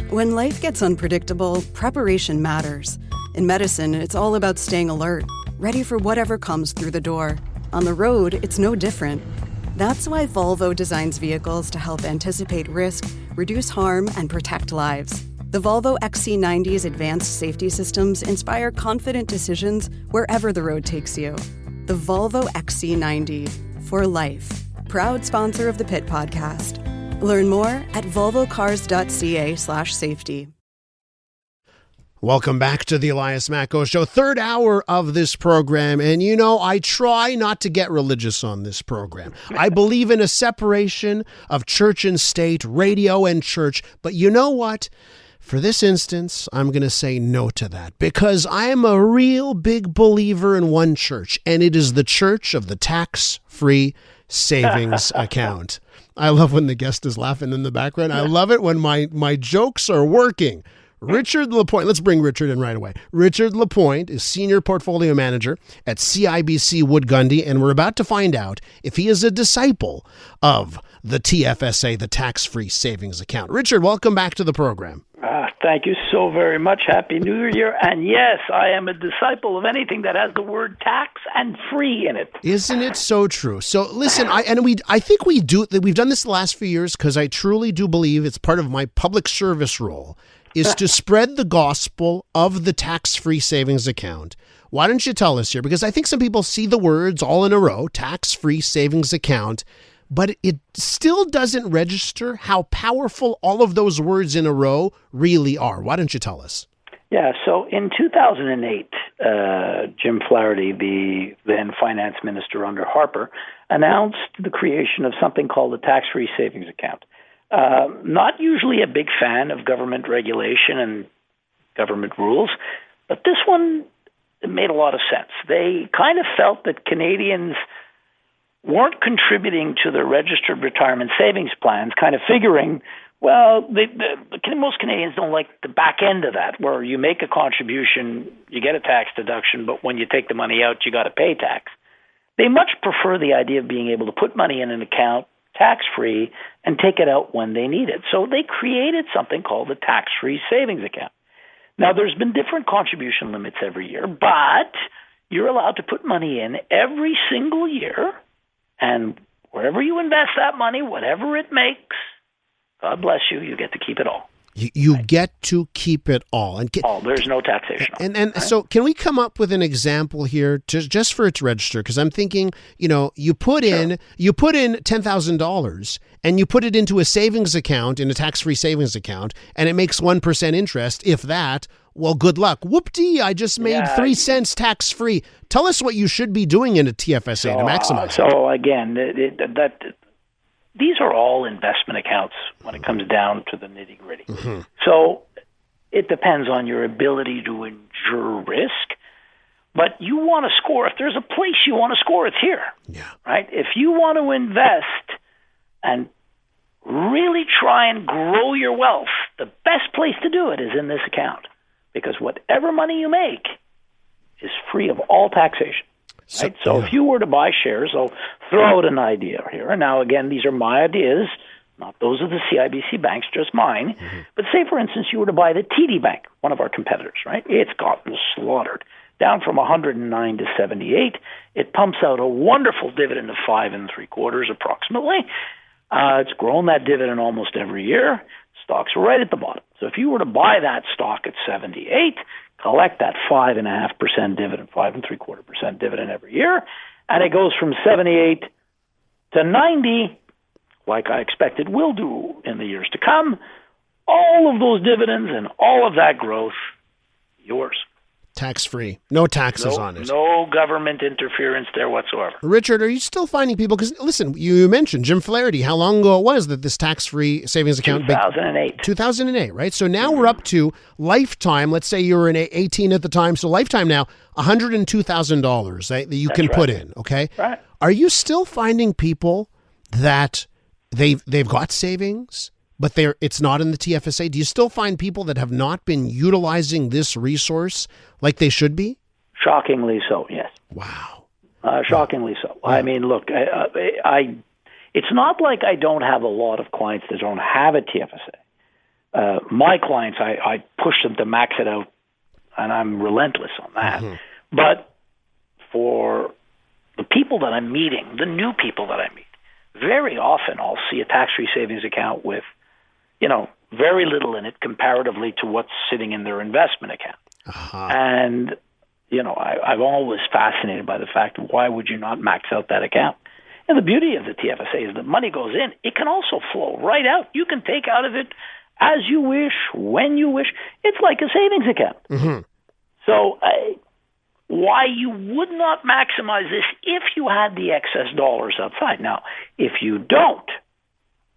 When life gets unpredictable, preparation matters. In medicine, it's all about staying alert, ready for whatever comes through the door. On the road, it's no different. That's why Volvo designs vehicles to help anticipate risk, reduce harm, and protect lives. The Volvo XC90's advanced safety systems inspire confident decisions wherever the road takes you. The Volvo XC90, for life. Proud sponsor of the Pit Podcast. Learn more at volvocars.ca/safety. Welcome back to the Elias Makos Show, third hour of this program. And you know, I try not to get religious on this program. I believe in a separation of church and state, radio and church. But you know what? For this instance, I'm going to say no to that because I am a real big believer in one church, and it is the church of the tax-free savings account. I love when the guest is laughing in the background. I love it when my jokes are working. Richard Lapointe, let's bring Richard in right away. Richard Lapointe is Senior Portfolio Manager at CIBC Wood Gundy, and we're about to find out if he is a disciple of the TFSA, the Tax-Free Savings Account. Richard, welcome back to the program. Thank you so very much. Happy New Year. And yes, I am a disciple of anything that has the word tax and free in it. Isn't it so true? So listen, I think we've done this the last few years because I truly do believe it's part of my public service role is to spread the gospel of the tax-free savings account. Why don't you tell us here? Because I think some people see the words all in a row, tax-free savings account, but it still doesn't register how powerful all of those words in a row really are. Why don't you tell us? Yeah, so in 2008, Jim Flaherty, the then finance minister under Harper, announced the creation of something called the tax-free savings account. Not usually a big fan of government regulation and government rules, but this one made a lot of sense. They kind of felt that Canadians weren't contributing to their registered retirement savings plans, kind of figuring, well, most Canadians don't like the back end of that, where you make a contribution, you get a tax deduction, but when you take the money out, you got to pay tax. They much prefer the idea of being able to put money in an account tax-free and take it out when they need it. So they created something called the tax-free savings account. Now, there's been different contribution limits every year, but you're allowed to put money in every single year, and wherever you invest that money, whatever it makes, God bless you, you get to keep it all. You get to keep it all. There's no taxation. And so can we come up with an example here just for it to register? Because I'm thinking, you put in $10,000 and you put it into a savings account, in a tax-free savings account, and it makes 1% interest, if that. Well, good luck. Whoop-dee, I just made 3 cents tax-free. Tell us what you should be doing in a TFSA to maximize it. So again, these are all investment accounts when it comes down to the nitty-gritty. Mm-hmm. So it depends on your ability to endure risk. But you want to score. If there's a place you want to score, it's here. Yeah. Right? If you want to invest and really try and grow your wealth, the best place to do it is in this account. Because whatever money you make is free of all taxation. Right? So if you were to buy shares, I'll throw out an idea here. Now, again, these are my ideas, not those of the CIBC banks, just mine. Mm-hmm. But say, for instance, you were to buy the TD Bank, one of our competitors, right? It's gotten slaughtered. Down from 109 to 78. It pumps out a wonderful dividend of 5 3/4 approximately. It's grown that dividend almost every year. Stock's right at the bottom. So if you were to buy that stock at 78, collect that 5.5% dividend, 5 3/4% dividend every year, and it goes from 78 to 90, like I expect it will do in the years to come. All of those dividends and all of that growth, yours. Tax-free. No taxes on it. No government interference there whatsoever. Richard, are you still finding people? Because, listen, you mentioned Jim Flaherty, how long ago it was that this tax-free savings account... 2008. 2008, right? So now we're up to lifetime. Let's say you were 18 at the time. So lifetime now, $102,000 that you can put in, okay? Right. Are you still finding people that they've got savings, but it's not in the TFSA? Do you still find people that have not been utilizing this resource like they should be? Shockingly so, yes. Wow. Shockingly so. Yeah. I mean, look, it's not like I don't have a lot of clients that don't have a TFSA. My clients, I push them to max it out, and I'm relentless on that. But for the people that I'm meeting, the new people that I meet, very often I'll see a tax-free savings account with, very little in it comparatively to what's sitting in their investment account. And, I'm always fascinated by the fact, why would you not max out that account? And the beauty of the TFSA is that money goes in. It can also flow right out. You can take out of it as you wish, when you wish. It's like a savings account. So why you would not maximize this if you had the excess dollars outside. Now, if you don't,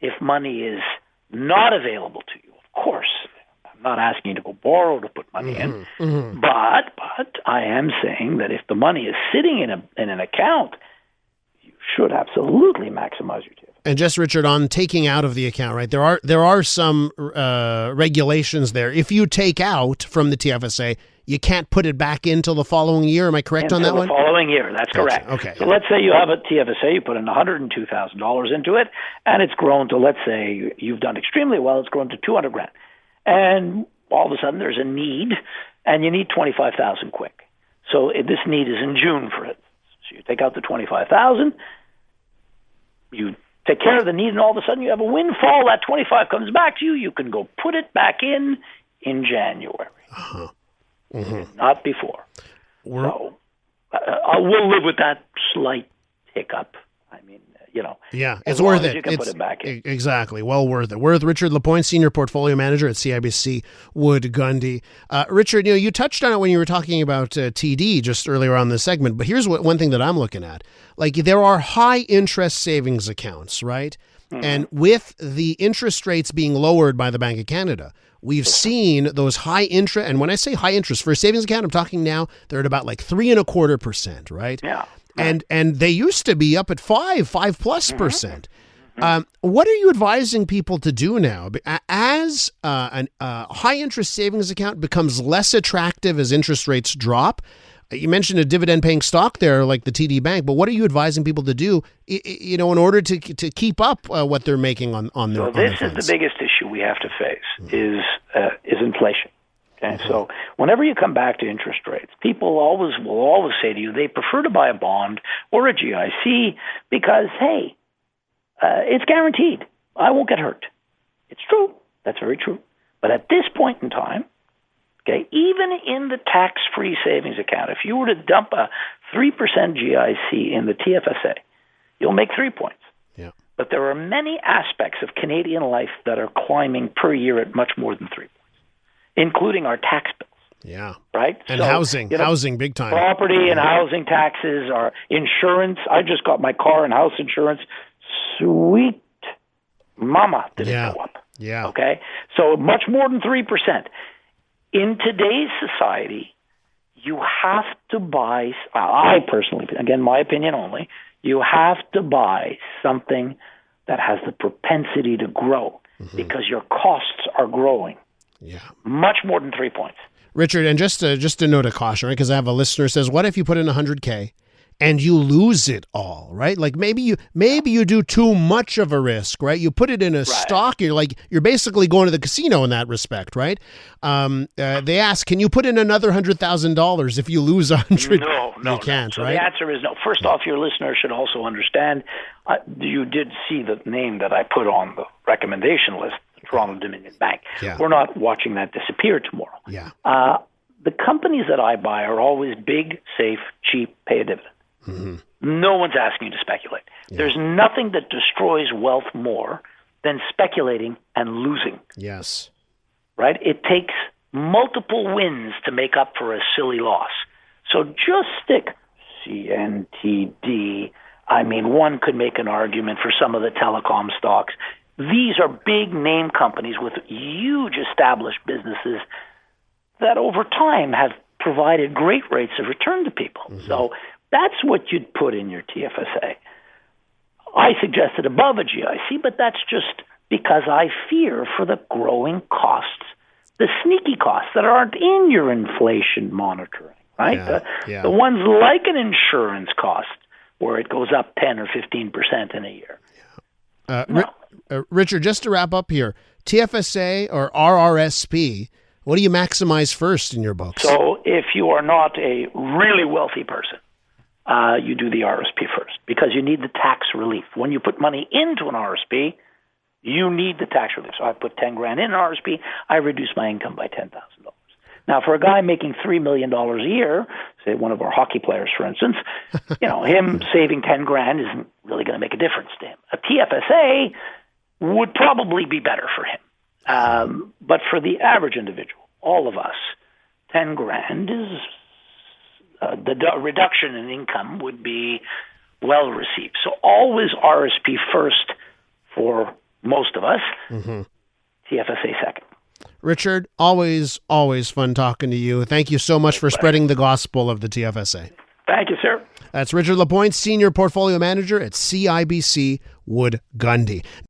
if money is not available to you, of course, I'm not asking you to go borrow to put money in, but I am saying that if the money is sitting in an account, you should absolutely maximize your TFSA. And just, Richard, on taking out of the account, right? There are some regulations there. If you take out from the TFSA, you can't put it back in till the following year. Am I correct on that one? The following year, that's correct. Okay. So let's say you have a TFSA, you put in $102,000 into it, and it's grown to, let's say you've done extremely well, it's grown to $200,000. And all of a sudden there's a need, and you need $25,000 quick. So this need is in June for it. So you take out the $25,000, you take care of the need, and all of a sudden you have a windfall. That $25,000 comes back to you. You can go put it back in January. Not before. So we'll live with that slight hiccup. I mean, yeah, it's worth it. You can put it back in. Exactly. Well worth it. Worth Richard Lapointe, Senior Portfolio Manager at CIBC Wood Gundy. Richard, you touched on it when you were talking about TD just earlier on this segment, but here's one thing that I'm looking at. Like, there are high interest savings accounts, right? And with the interest rates being lowered by the Bank of Canada, we've seen those high interest, and when I say high interest for a savings account, I'm talking now they're at about like 3.25%, right? Yeah. And they used to be up at 5+%. What are you advising people to do now as a high interest savings account becomes less attractive as interest rates drop? You mentioned a dividend paying stock there, like the TD Bank, but what are you advising people to do, in order to keep up what they're making on their funds? So this is the biggest issue we have to face is inflation. Okay, so whenever you come back to interest rates, people will always say to you they prefer to buy a bond or a GIC because, hey, it's guaranteed. I won't get hurt. It's true. That's very true. But at this point in time, okay, even in the tax-free savings account, if you were to dump a 3% GIC in the TFSA, you'll make 3 points. Yeah. But there are many aspects of Canadian life that are climbing per year at much more than 3 points, including our tax bills. Yeah. Right? And housing big time. Property and housing taxes, our insurance. I just got my car and house insurance. Sweet mama, did it go up. Yeah. Okay? So much more than 3%. In today's society, you have to buy, I personally, again, my opinion only, you have to buy something that has the propensity to grow because your costs are growing. Yeah. Much more than 3 points. Richard, and just a note of caution, right? Because I have a listener who says, what if you put in $100K and you lose it all, right? Like maybe you do too much of a risk, right? You put it in a stock, you're basically going to the casino in that respect, right? They ask, can you put in another $100,000 if you lose 100? No, you can't, so right? The answer is no. First off, your listener should also understand, you did see the name that I put on the recommendation list, the Toronto Dominion Bank. Yeah. We're not watching that disappear tomorrow. Yeah. The companies that I buy are always big, safe, cheap, pay a dividend. No one's asking you to speculate. Yeah. There's nothing that destroys wealth more than speculating and losing. Yes. Right? It takes multiple wins to make up for a silly loss. So just stick CNTD. I mean, one could make an argument for some of the telecom stocks. These are big name companies with huge established businesses that over time have provided great rates of return to people. So that's what you'd put in your TFSA. I suggested above a GIC, but that's just because I fear for the growing costs, the sneaky costs that aren't in your inflation monitoring, right? The ones like an insurance cost where it goes up 10 or 15% in a year. Richard, just to wrap up here, TFSA or RRSP, what do you maximize first in your books? So if you are not a really wealthy person, you do the RSP first because you need the tax relief. When you put money into an RSP, you need the tax relief. So I put $10,000 in an RSP, I reduce my income by $10,000. Now, for a guy making $3 million a year, say one of our hockey players, for instance, him saving $10,000 isn't really going to make a difference to him. A TFSA would probably be better for him. But for the average individual, all of us, $10,000 is the reduction in income would be well received. So always RSP first for most of us, TFSA second. Richard, always fun talking to you. Thank you so much for spreading the gospel of the TFSA. Thank you, sir. That's Richard Lapointe, Senior Portfolio Manager at CIBC Wood Gundy.